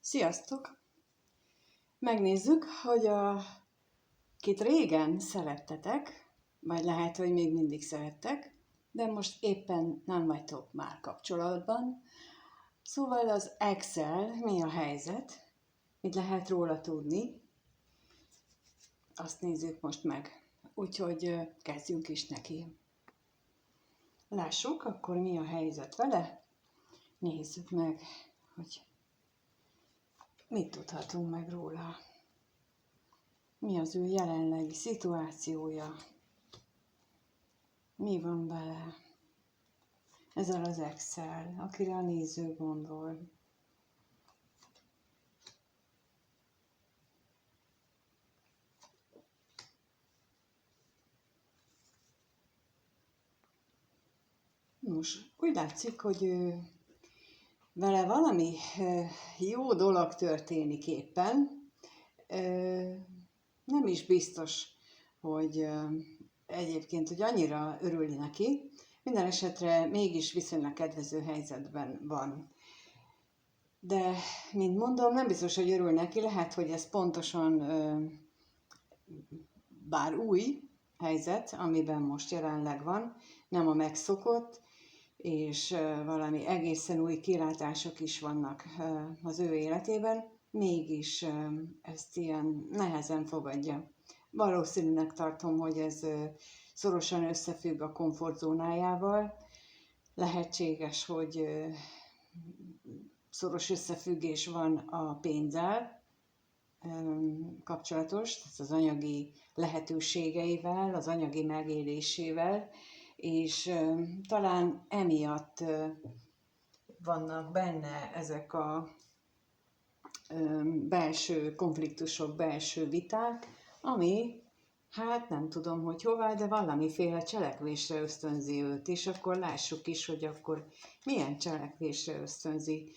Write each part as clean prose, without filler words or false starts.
Sziasztok! Megnézzük, hogy akit régen szerettetek, vagy lehet, hogy még mindig szerettek, de most éppen nem vagytok már kapcsolatban. Szóval az Excel, mi a helyzet, mit lehet róla tudni, azt nézzük most meg. Úgyhogy kezdjünk is neki. Lássuk, akkor mi a helyzet vele. Nézzük meg, hogy mit tudhatunk meg róla. Mi az ő jelenlegi szituációja? Mi van vele? Ezzel az Excel, akire a néző gondol. Nos, úgy látszik, hogy vele valami jó dolog történik éppen. Nem is biztos, hogy egyébként, hogy annyira örülni neki. Minden esetre mégis viszonylag kedvező helyzetben van. De, mint mondom, nem biztos, hogy örül neki. Lehet, hogy ez pontosan bár új helyzet, amiben most jelenleg van, nem a megszokott, és valami egészen új kilátások is vannak az ő életében, mégis ezt ilyen nehezen fogadja. Valószínűleg tartom, hogy ez szorosan összefügg a komfortzónájával. Lehetséges, hogy szoros összefüggés van a pénzzel kapcsolatos, tehát az anyagi lehetőségeivel, az anyagi megélésével, és talán emiatt vannak benne ezek a belső konfliktusok, belső viták, ami, hát nem tudom, hogy hová, de valamiféle cselekvésre ösztönzi őt, és akkor lássuk is, hogy akkor milyen cselekvésre ösztönzi.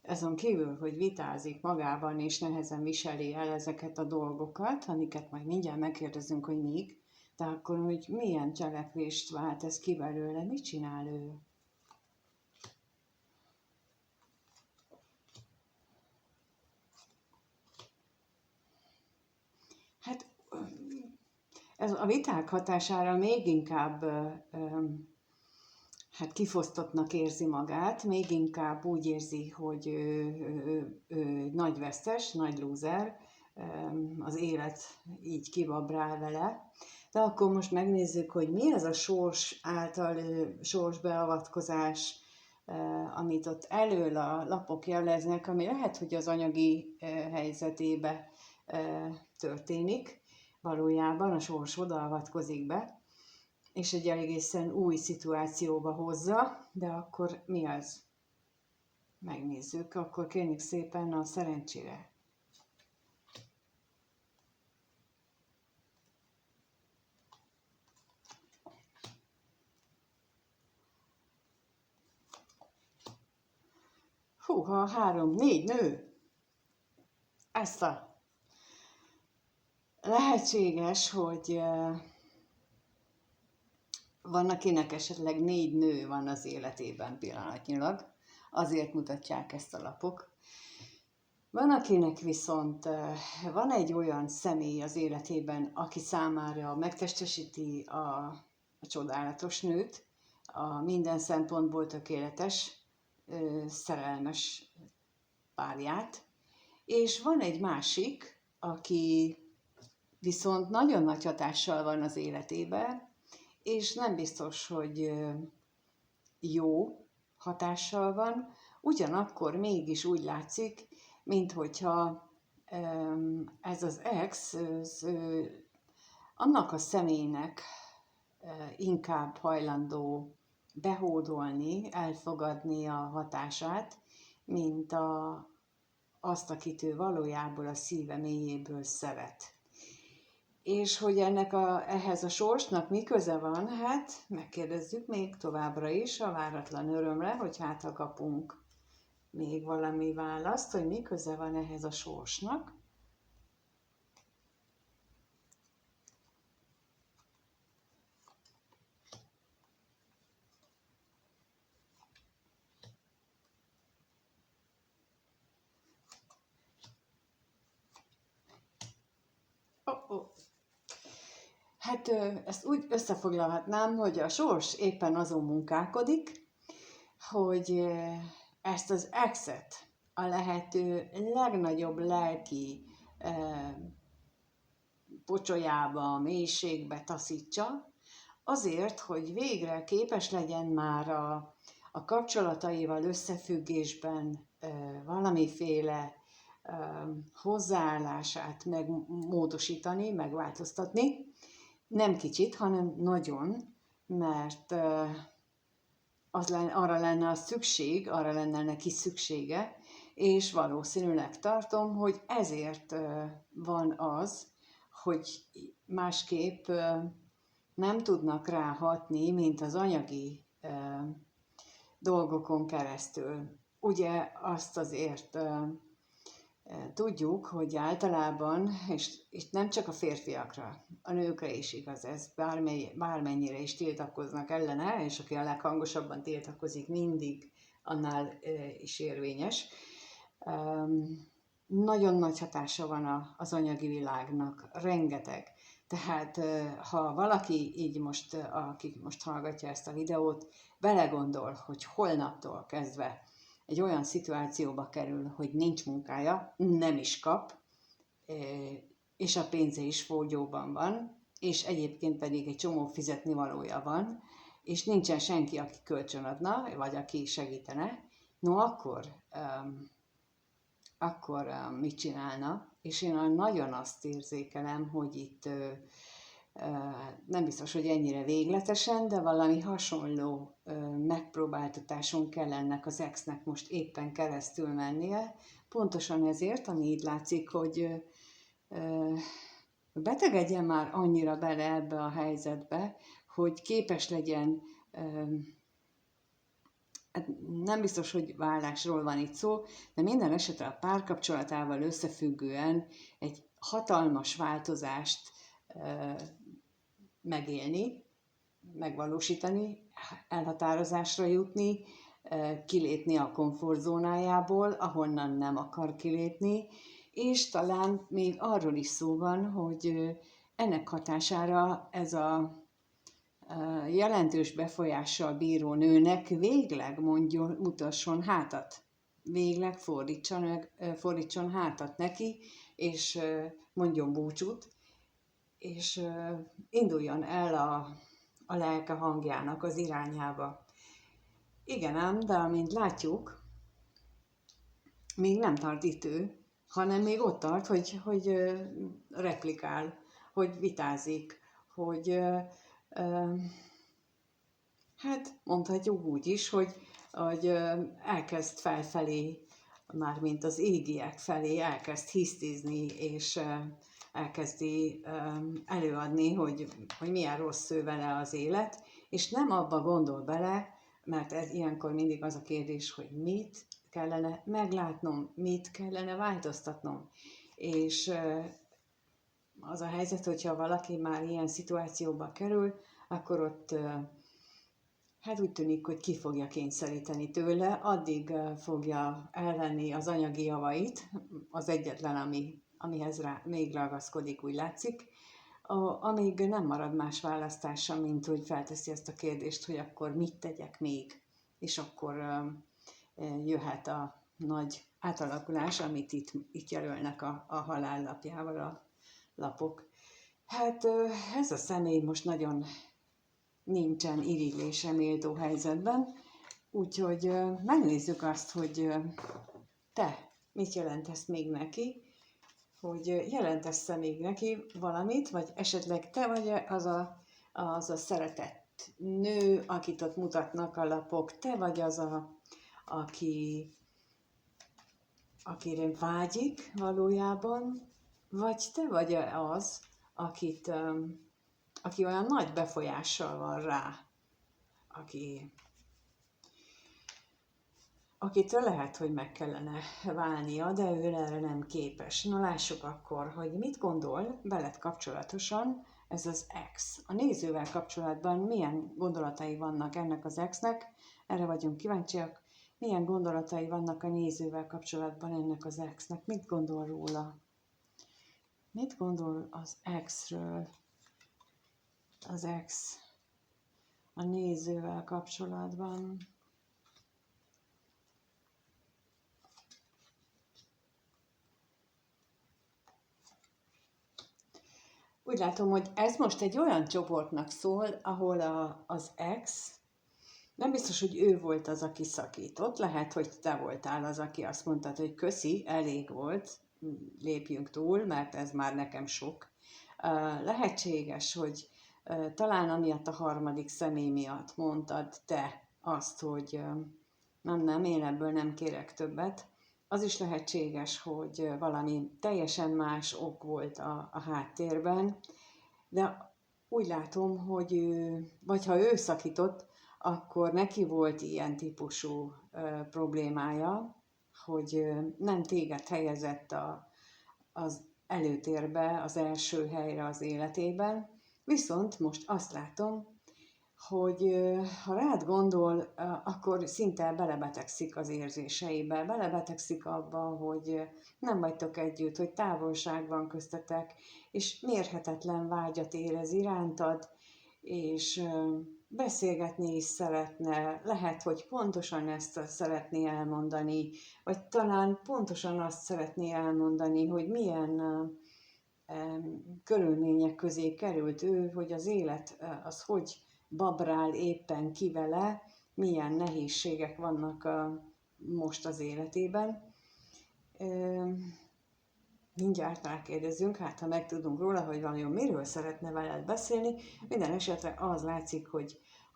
Azon kívül, hogy vitázik magában, és nehezen viseli el ezeket a dolgokat, amiket majd mindjárt megkérdezünk, hogy mik, de akkor, hogy milyen cselekvést vált ez ki belőle, mit csinál ő? Hát ez a viták hatására még inkább hát kifosztottnak érzi magát, még inkább úgy érzi, hogy ő nagy vesztes, nagy lúzer, az élet így kibabrál vele. De akkor most megnézzük, hogy mi ez a sors által sorsbeavatkozás, amit ott elől a lapok jeleznek, ami lehet, hogy az anyagi helyzetébe történik, valójában a sors odaavatkozik be, és egy egészen új szituációba hozza, de akkor mi az? Megnézzük, akkor kérjük szépen a szerencsére. Húha, 3-4 nő! Ezt a... Lehetséges, hogy van, akinek esetleg 4 nő van az életében pillanatnyilag, azért mutatják ezt a lapok. Van, akinek viszont van egy olyan személy az életében, aki számára megtestesíti a csodálatos nőt, a minden szempontból tökéletes, szerelmes párját, és van egy másik, aki viszont nagyon nagy hatással van az életében, és nem biztos, hogy jó hatással van, ugyanakkor mégis úgy látszik, minthogyha ez az ex annak a személynek inkább hajlandó behódolni, elfogadni a hatását, mint azt, akit ő valójában a szíve mélyéből szeret. És hogy ehhez a sorsnak mi köze van, hát megkérdezzük még továbbra is a váratlan örömre, hogy hát ha kapunk még valami választ, hogy mi köze van ehhez a sorsnak. Hát ezt úgy összefoglalhatnám, hogy a sors éppen azon munkálkodik, hogy ezt az exet a lehető legnagyobb lelki pocsolyába, mélységbe taszítsa, azért, hogy végre képes legyen már a kapcsolataival összefüggésben valamiféle hozzáállását megmódosítani, megváltoztatni. Nem kicsit, hanem nagyon, mert arra lenne a szükség, arra lenne neki szüksége, és valószínűleg tartom, hogy ezért van az, hogy másképp nem tudnak ráhatni, mint az anyagi dolgokon keresztül. Ugye azt azért tudjuk, hogy általában, és itt nem csak a férfiakra, a nőkre is igaz ez, bármennyire is tiltakoznak ellene, és aki a leghangosabban tiltakozik, mindig annál is érvényes. Nagyon nagy hatása van az anyagi világnak, rengeteg. Tehát ha valaki így most, aki most hallgatja ezt a videót, belegondol, hogy holnaptól kezdve egy olyan szituációba kerül, hogy nincs munkája, nem is kap, és a pénze is fogyóban van, és egyébként pedig egy csomó fizetnivalója van, és nincsen senki, aki kölcsön adna, vagy aki segítene, no akkor mit csinálna? És én nagyon azt érzékelem, hogy itt nem biztos, hogy ennyire végletesen, de valami hasonló megpróbáltatáson kell ennek az exnek most éppen keresztül mennie. Pontosan ezért, ami így látszik, hogy betegedjen már annyira bele ebbe a helyzetbe, hogy képes legyen, hát nem biztos, hogy vállásról van itt szó, de minden esetre a párkapcsolatával összefüggően egy hatalmas változást megélni, megvalósítani, elhatározásra jutni, kilépni a komfortzónájából, ahonnan nem akar kilépni, és talán még arról is szó van, hogy ennek hatására ez a jelentős befolyással bíró nőnek végleg mutasson hátat, végleg fordítson hátat neki, és mondjon búcsút, és induljon el a lelke hangjának az irányába. Igen ám, de amint látjuk, még nem tart itt ő, hanem még ott tart, hogy replikál, hogy vitázik, hogy hát mondhatjuk úgy is, hogy elkezd felfelé, mármint az égiek felé elkezd hisztizni, és elkezdi előadni, hogy milyen rossz ő vele az élet, és nem abba gondol bele, mert ez ilyenkor mindig az a kérdés, hogy mit kellene meglátnom, mit kellene változtatnom. És az a helyzet, hogyha valaki már ilyen szituációba kerül, akkor ott hát úgy tűnik, hogy ki fogja kényszeríteni tőle, addig fogja elvenni az anyagi javait, az egyetlen, amihez még ragaszkodik, úgy látszik, amíg nem marad más választása, mint hogy felteszi ezt a kérdést, hogy akkor mit tegyek még, és akkor jöhet a nagy átalakulás, amit itt jelölnek a halállapjával a lapok. Hát ez a személy most nagyon nincsen irigylésre méltó helyzetben, úgyhogy megnézzük azt, hogy te mit jelentesz még neki, hogy jelentesz-e még neki valamit, vagy esetleg te vagy az a szeretett nő, akit ott mutatnak a lapok, te vagy az akire vágyik valójában, vagy te vagy az, aki olyan nagy befolyással van rá, akitől lehet, hogy meg kellene válnia, de ő erre nem képes. Na lássuk akkor, hogy mit gondol veled kapcsolatosan ez az ex. A nézővel kapcsolatban milyen gondolatai vannak ennek az exnek, erre vagyunk kíváncsiak. Milyen gondolatai vannak a nézővel kapcsolatban ennek az exnek? Mit gondol róla? Mit gondol az exről? az ex a nézővel kapcsolatban. Úgy látom, hogy ez most egy olyan csoportnak szól, ahol az ex, nem biztos, hogy ő volt az, aki szakított, lehet, hogy te voltál az, aki azt mondtad, hogy köszi, elég volt, lépjünk túl, mert ez már nekem sok. Lehetséges, hogy talán amiatt a harmadik személy miatt mondtad te azt, hogy nem, én ebből nem kérek többet. Az is lehetséges, hogy valami teljesen más ok volt a háttérben, de úgy látom, hogy vagy ha ő szakított, akkor neki volt ilyen típusú problémája, hogy nem téged helyezett az előtérbe, az első helyre az életében, viszont most azt látom, hogy ha rád gondol, akkor szinte belebetegszik az érzéseibe, belebetegszik abba, hogy nem vagytok együtt, hogy távolság van köztetek, és mérhetetlen vágyat érez irántad, és beszélgetni is szeretne, lehet, hogy pontosan ezt szeretné elmondani, vagy talán pontosan azt szeretné elmondani, hogy milyen körülmények közé került ő, hogy az élet az hogy babrál éppen ki vele, milyen nehézségek vannak most az életében. Mindjárt rákérdezünk, hát ha megtudunk róla, hogy vajon miről szeretne veled beszélni. Minden esetre az látszik,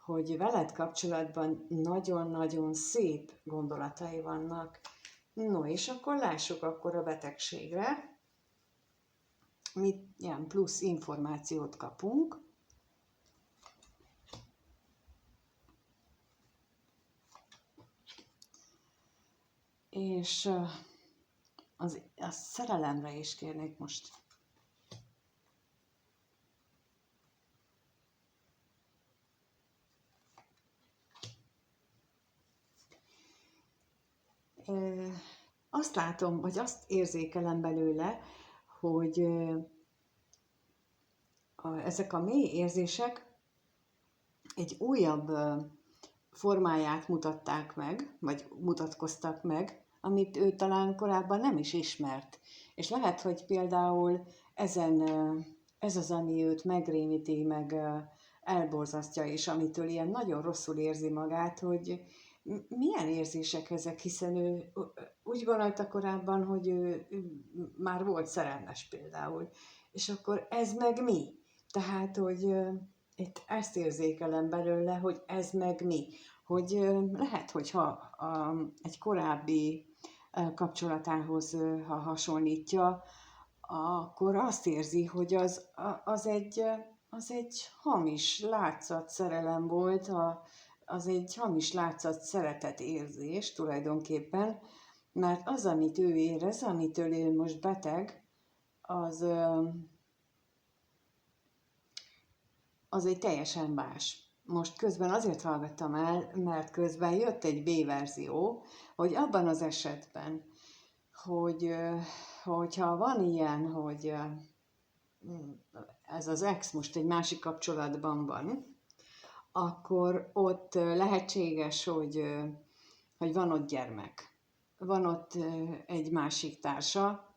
hogy veled kapcsolatban nagyon-nagyon szép gondolatai vannak. No, és akkor lássuk akkor a betegségre. Ilyen plusz információt kapunk. És a szerelemre is kérnék most. Azt látom, vagy azt érzékelem belőle, hogy ezek a mély érzések egy újabb formáját mutatták meg, vagy mutatkoztak meg, amit ő talán korábban nem is ismert. És lehet, hogy például ez az, ami őt megrémíti, meg elborzasztja, és amitől ilyen nagyon rosszul érzi magát, hogy milyen érzések ezek, hiszen ő úgy gondolta korábban, hogy ő már volt szerelmes például. És akkor ez meg mi? Tehát, hogy itt ezt érzékelem belőle, hogy ez meg mi. Hogy lehet, hogyha egy korábbi kapcsolatához, ha hasonlítja, akkor azt érzi, hogy az egy hamis látszat szerelem volt, az egy hamis látszat szeretetérzés tulajdonképpen, mert az, amit ő érez, amitől ő most beteg, az egy teljesen más. Most közben azért hallgattam el, mert közben jött egy B-verzió, hogy abban az esetben, hogyha van ilyen, hogy ez az ex most egy másik kapcsolatban van, akkor ott lehetséges, hogy van ott gyermek, van ott egy másik társa,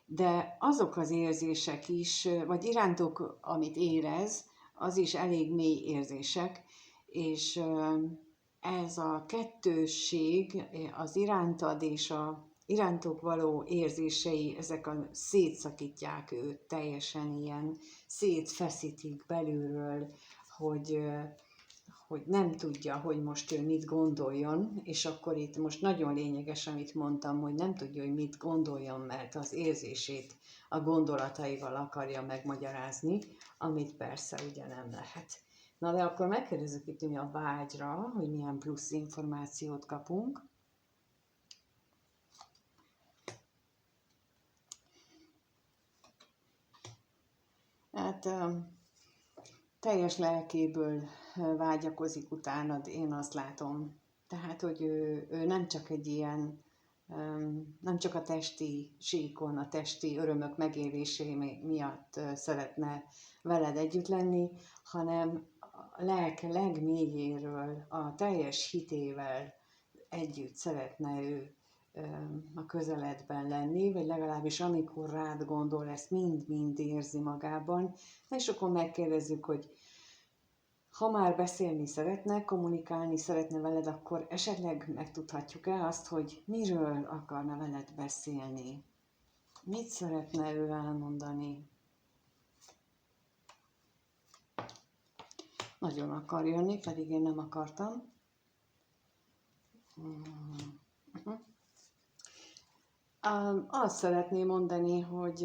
de azok az érzések is, vagy irántok, amit érez, az is elég mély érzések, és ez a kettősség, az irántad és a irántok való érzései, ezek szétszakítják őt, teljesen ilyen szétfeszítik belülről, hogy nem tudja, hogy most ő mit gondoljon, és akkor itt most nagyon lényeges, amit mondtam, hogy nem tudja, hogy mit gondoljon, mert az érzését a gondolataival akarja megmagyarázni, amit persze ugye nem lehet. Na de akkor megkérdezzük itt a vágyra, hogy milyen plusz információt kapunk. Hát teljes lelkéből vágyakozik utánad, én azt látom. Tehát, hogy ő nem csak egy ilyen nem csak a testi síkon, a testi örömök megélésé miatt szeretne veled együtt lenni, hanem a lelke legmélyéről, a teljes hitével együtt szeretne ő a közeledben lenni, vagy legalábbis amikor rád gondol, ezt mind-mind érzi magában. És akkor megkérdezzük, hogy ha már beszélni szeretne, kommunikálni szeretne veled, akkor esetleg megtudhatjuk-e azt, hogy miről akarna veled beszélni? Mit szeretne ő elmondani? Nagyon akar jönni, pedig én nem akartam. Azt szeretném mondani, hogy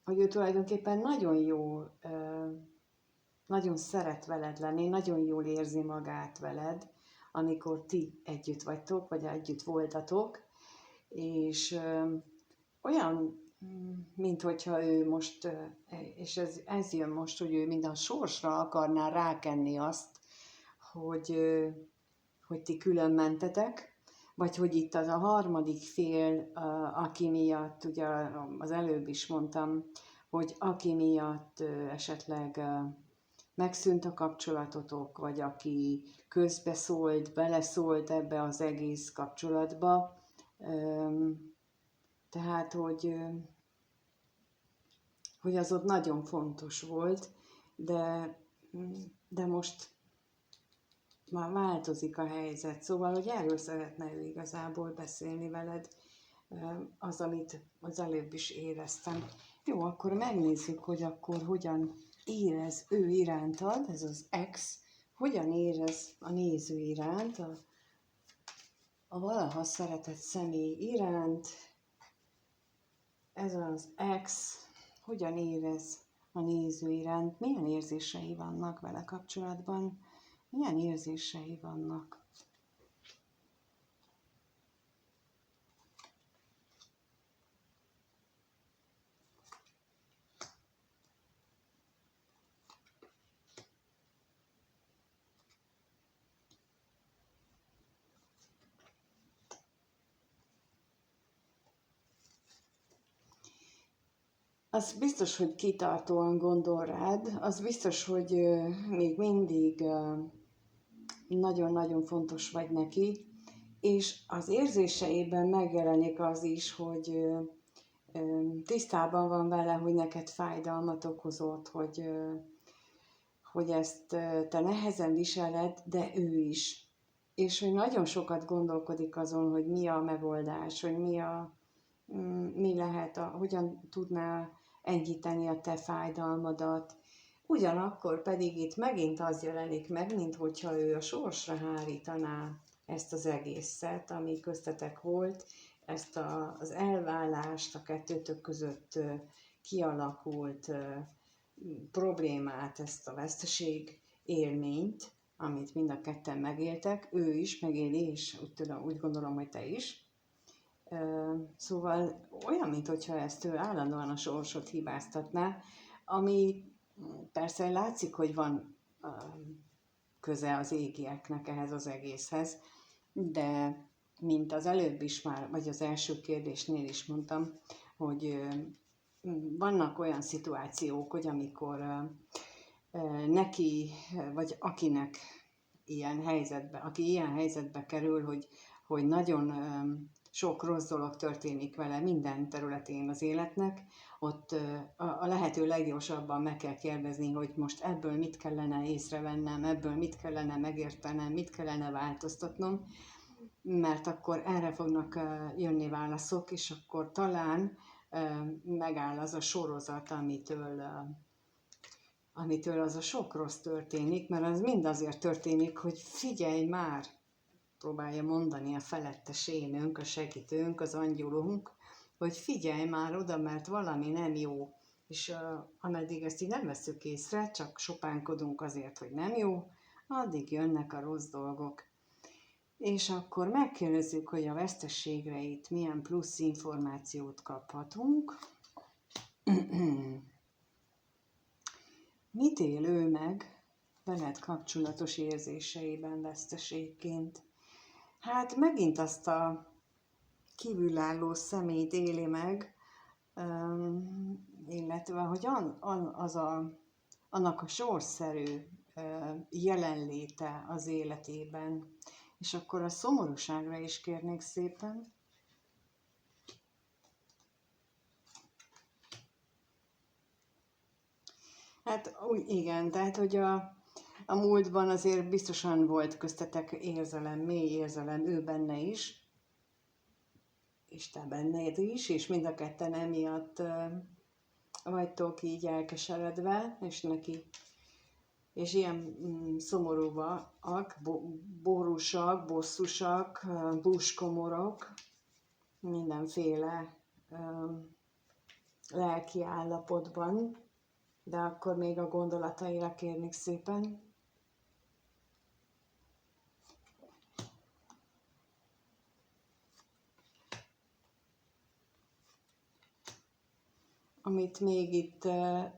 ő tulajdonképpen nagyon jó, nagyon szeret veled lenni, nagyon jól érzi magát veled, amikor ti együtt vagytok, vagy együtt voltatok, és olyan, mint hogyha ő most, és ez jön most, hogy ő minden sorsra akarná rákenni azt, hogy ti külön mentetek, vagy hogy itt az a harmadik fél, aki miatt, ugye az előbb is mondtam, hogy aki miatt esetleg megszűnt a kapcsolatotok, vagy aki közbeszólt, beleszólt ebbe az egész kapcsolatba. Tehát, hogy az ott nagyon fontos volt, de most már változik a helyzet. Szóval, hogy erről szeretne ő igazából beszélni veled, az, amit az előbb is éreztem. Jó, akkor megnézzük, hogy akkor hogyan érez ő irántad, ez az ex, hogyan érez a néző iránt, a valaha szeretett személy iránt, ez az ex, hogyan érez a néző iránt, milyen érzései vannak vele kapcsolatban, milyen érzései vannak. Az biztos, hogy kitartóan gondol rád, az biztos, hogy még mindig nagyon-nagyon fontos vagy neki, és az érzéseiben megjelenik az is, hogy tisztában van vele, hogy neked fájdalmat okozott, hogy ezt te nehezen viseled, de ő is. És hogy nagyon sokat gondolkodik azon, hogy mi a megoldás, hogy mi lehet, hogyan tudná enyhíteni a te fájdalmadat. Ugyanakkor pedig itt megint az jelenik meg, mint hogyha ő a sorsra hárítaná ezt az egészet, ami köztetek volt, ezt az elválást, a kettőtök között kialakult problémát, ezt a veszteség élményt, amit mind a ketten megéltek, ő is megéli, és úgy gondolom, hogy te is. Szóval olyan, mintha ezt ő állandóan a sorsot hibáztatná, ami persze látszik, hogy van köze az égieknek ehhez az egészhez, de mint az előbb is már, vagy az első kérdésnél is mondtam, hogy vannak olyan szituációk, hogy amikor neki, vagy akinek aki ilyen helyzetbe kerül, hogy nagyon sok rossz dolog történik vele minden területén az életnek, ott a lehető leggyorsabban meg kell kérdezni, hogy most ebből mit kellene észrevennem, ebből mit kellene megértenem, mit kellene változtatnom, mert akkor erre fognak jönni válaszok, és akkor talán megáll az a sorozat, amitől az a sok rossz történik, mert az mind azért történik, hogy figyelj már, próbálja mondani a felettes énünk, a segítőnk, az angyalunk, hogy figyelj már oda, mert valami nem jó. És ameddig ezt így nem veszük észre, csak sopánkodunk azért, hogy nem jó, addig jönnek a rossz dolgok. És akkor megkérdezzük, hogy a veszteségre itt milyen plusz információt kaphatunk. Mit él ő meg veled kapcsolatos érzéseiben veszteségként? Hát megint azt a kívülálló személyt éli meg, illetve hogy annak a sorszerű jelenléte az életében. És akkor a szomorúságra is kérnék szépen. Hát igen, tehát hogy a múltban azért biztosan volt köztetek érzelem, mély érzelem, ő benne is, és te benned is, és mind a ketten emiatt vagytok így elkeseredve, és ilyen szomorúak, borúsak, bosszusak, búskomorok, mindenféle lelki állapotban, de akkor még a gondolataira kérnék szépen.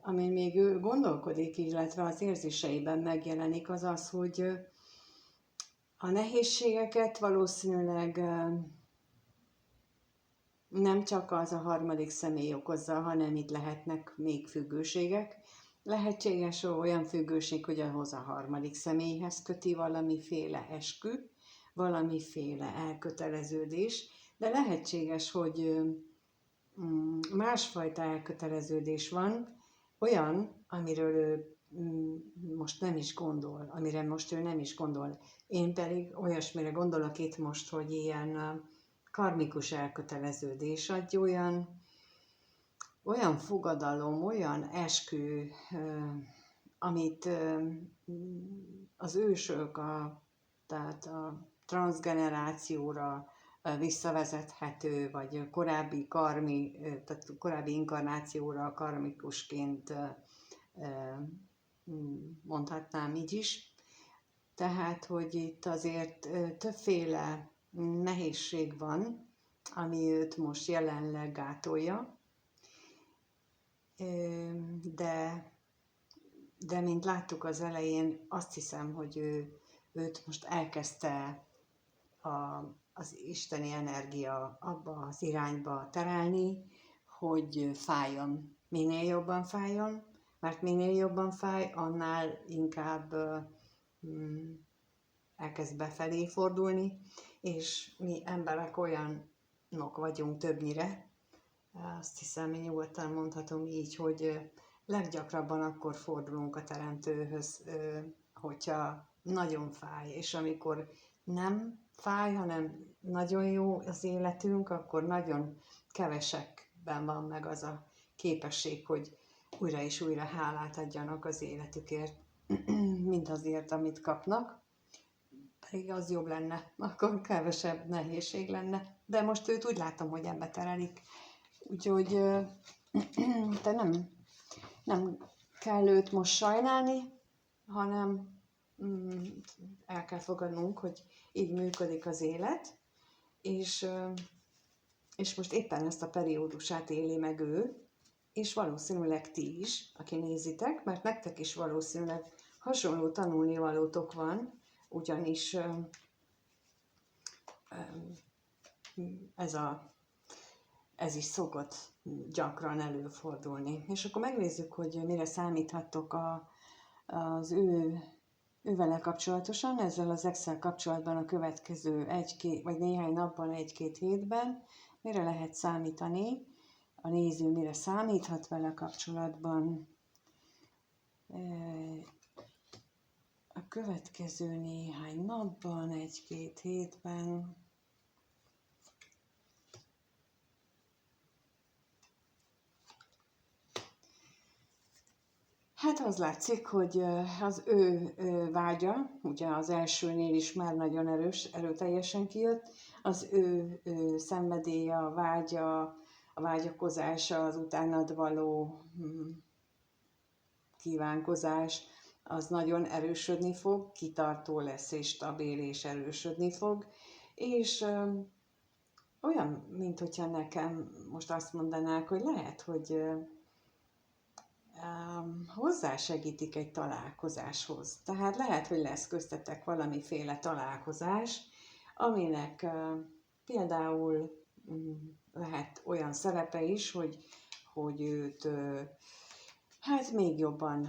Amin még ő gondolkodik, illetve az érzéseiben megjelenik, az az, hogy a nehézségeket valószínűleg nem csak az a harmadik személy okozza, hanem itt lehetnek még függőségek. Lehetséges olyan függőség, hogy ahhoz a harmadik személyhez köti valamiféle eskü, valamiféle elköteleződés, de lehetséges, hogy másfajta elköteleződés van, olyan, amiről ő most nem is gondol, amire most ő nem is gondol. Én pedig olyasmire gondolok itt most, hogy ilyen karmikus elköteleződés, egy olyan fogadalom, olyan eskü, amit az ősök, tehát a transzgenerációra visszavezethető, vagy tehát korábbi inkarnációra karmikusként mondhatnám így is. Tehát, hogy itt azért többféle nehézség van, ami őt most jelenleg gátolja, de mint láttuk az elején, azt hiszem, hogy őt most elkezdte az isteni energia abba az irányba terelni, hogy fájjon, minél jobban fájjon, mert minél jobban fáj, annál inkább elkezd befelé fordulni, és mi emberek olyanok vagyunk többnyire, azt hiszem, én nyugodtan mondhatom így, hogy leggyakrabban akkor fordulunk a Teremtőhöz, hogyha nagyon fáj, és amikor nem fáj, hanem nagyon jó az életünk, akkor nagyon kevesekben van meg az a képesség, hogy újra és újra hálát adjanak az életükért, mindazért, amit kapnak. Pedig az jobb lenne, akkor kevesebb nehézség lenne. De most őt úgy látom, hogy ebbe terelik. Úgyhogy te nem kell őt most sajnálni, hanem el kell fogadnunk, hogy így működik az élet, és most éppen ezt a periódusát éli meg ő, és valószínűleg ti is, aki nézitek, mert nektek is valószínűleg hasonló tanulnivalótok van, ugyanis ez is szokott gyakran előfordulni. És akkor megnézzük, hogy mire számíthattok az ővele kapcsolatosan, ezzel az Excel kapcsolatban a következő vagy néhány napban, 1-2 hétben, mire lehet számítani, a néző mire számíthat vele kapcsolatban. A következő néhány napban, 1-2 hétben. Hát az látszik, hogy az ő vágya, ugye az elsőnél is már nagyon erőteljesen kijött, az ő szenvedélye, a vágya, a vágyakozása, az utánad való kívánkozás, az nagyon erősödni fog, kitartó lesz és stabil és erősödni fog, és olyan, mint hogyha nekem most azt mondanák, hogy lehet, hogy hozzásegítik egy találkozáshoz. Tehát lehet, hogy lesz köztetek valamiféle találkozás, aminek például lehet olyan szerepe is, hogy őt hát még jobban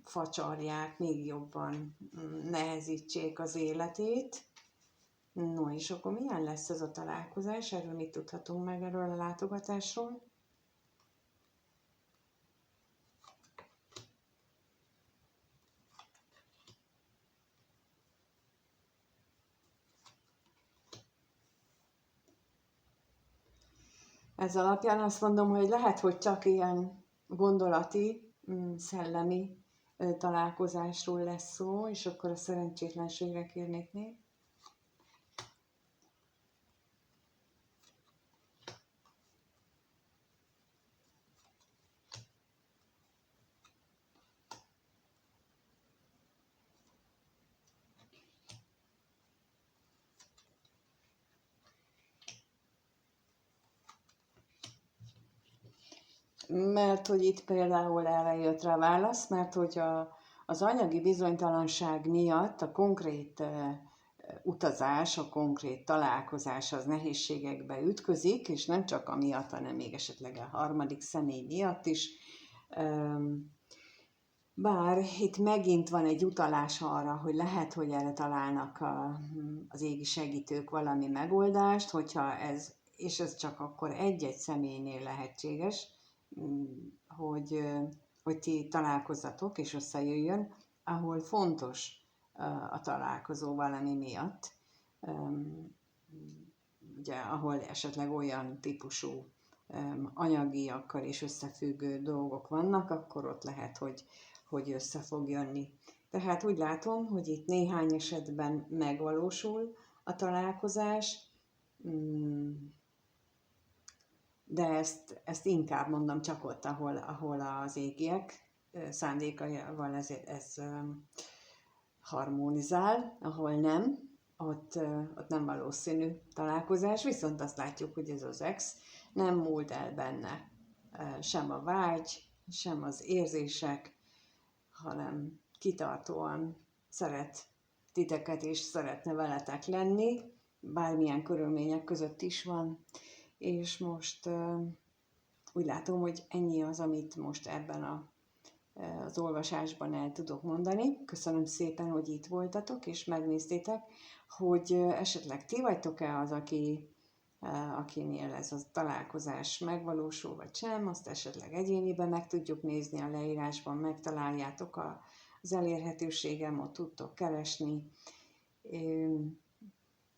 facsarják, még jobban nehezítsék az életét. No, és akkor milyen lesz ez a találkozás? Erről mit tudhatunk meg erről a látogatásról? Ez alapján azt mondom, hogy lehet, hogy csak ilyen gondolati, szellemi találkozásról lesz szó, és akkor a szerencsétlenségre kérnék még. Mert hogy itt például erre jött rá válasz, mert hogy az anyagi bizonytalanság miatt a konkrét utazás, a konkrét találkozás az nehézségekbe ütközik, és nem csak amiatt, hanem még esetleg a harmadik személy miatt is. Bár itt megint van egy utalás arra, hogy lehet, hogy erre találnak az égi segítők valami megoldást, hogyha és ez csak akkor egy-egy személynél lehetséges, hogy ti találkozzatok és összejöjjön, ahol fontos a találkozó valami miatt, ugye, ahol esetleg olyan típusú anyagiakkal és összefüggő dolgok vannak, akkor ott lehet, hogy össze fog jönni. Tehát úgy látom, hogy itt néhány esetben megvalósul a találkozás, de ezt inkább mondom csak ott, ahol az égiek szándékaival ez harmonizál, ahol nem, ott nem valószínű találkozás, viszont azt látjuk, hogy ez az ex nem múlt el benne sem a vágy, sem az érzések, hanem kitartóan szeret titeket és szeretne veletek lenni, bármilyen körülmények között is van, és most úgy látom, hogy ennyi az, amit most ebben az olvasásban el tudok mondani. Köszönöm szépen, hogy itt voltatok, és megnéztétek, hogy esetleg ti vagytok-e az, akinél ez a találkozás megvalósul, vagy sem, azt esetleg egyéniben meg tudjuk nézni, a leírásban megtaláljátok az elérhetőségem, ott tudtok keresni,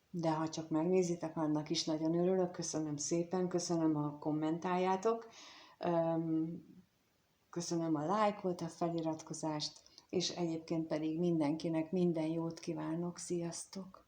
de ha csak megnézitek, annak is nagyon örülök. Köszönöm szépen, köszönöm, a kommentáljátok, köszönöm a lájkot, a feliratkozást, és egyébként pedig mindenkinek minden jót kívánok. Sziasztok!